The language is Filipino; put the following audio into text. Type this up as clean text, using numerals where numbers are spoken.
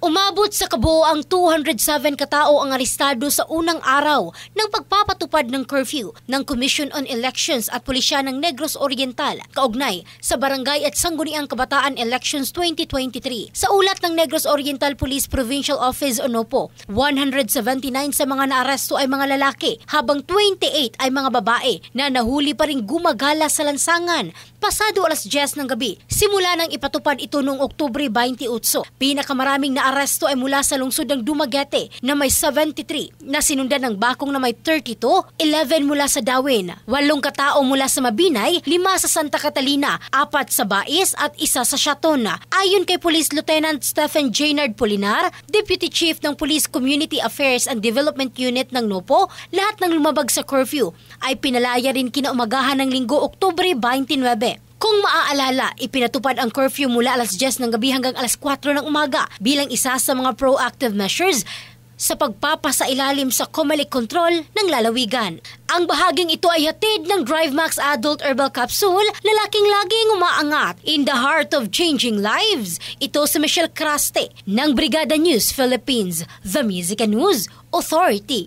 Umabot sa kabuo ang 207 katao ang arestado sa unang araw ng pagpapatupad ng curfew ng Commission on Elections at Pulisya ng Negros Oriental kaugnay sa Barangay at Sangguniang Kabataan Elections 2023. Sa ulat ng Negros Oriental Police Provincial Office o NOPO, 179 sa mga naaresto ay mga lalaki habang 28 ay mga babae na nahuli pa rin gumagala sa lansangan pasado alas 10 ng gabi. Simula nang ipatupad ito noong Oktubre 28, pinakamaraming naaresto ay mula sa lungsod ng Dumaguete na may 73, na sinundan ng Bakong na may 32, 11 mula sa Dawin, 8 katao mula sa Mabinay, 5 sa Santa Catalina, 4 sa Bais at 1 sa Chaton. Ayon kay Police Lieutenant Stephen Jaynard Polinar, Deputy Chief ng Police Community Affairs and Development Unit ng NOPO, lahat ng lumabag sa curfew ay pinalaya rin kinaumagahan ng Linggo, Oktubre 29. Kung maaalala, ipinatupad ang curfew mula alas 10 ng gabi hanggang alas 4 ng umaga bilang isa sa mga proactive measures sa pagpapasailalim sa Comelec control ng lalawigan. Ang bahaging ito ay hatid ng DriveMax Adult Herbal Capsule, lalaking laging umaangat in the heart of changing lives. Ito si Michelle Craste ng Brigada News Philippines, The Music and News Authority.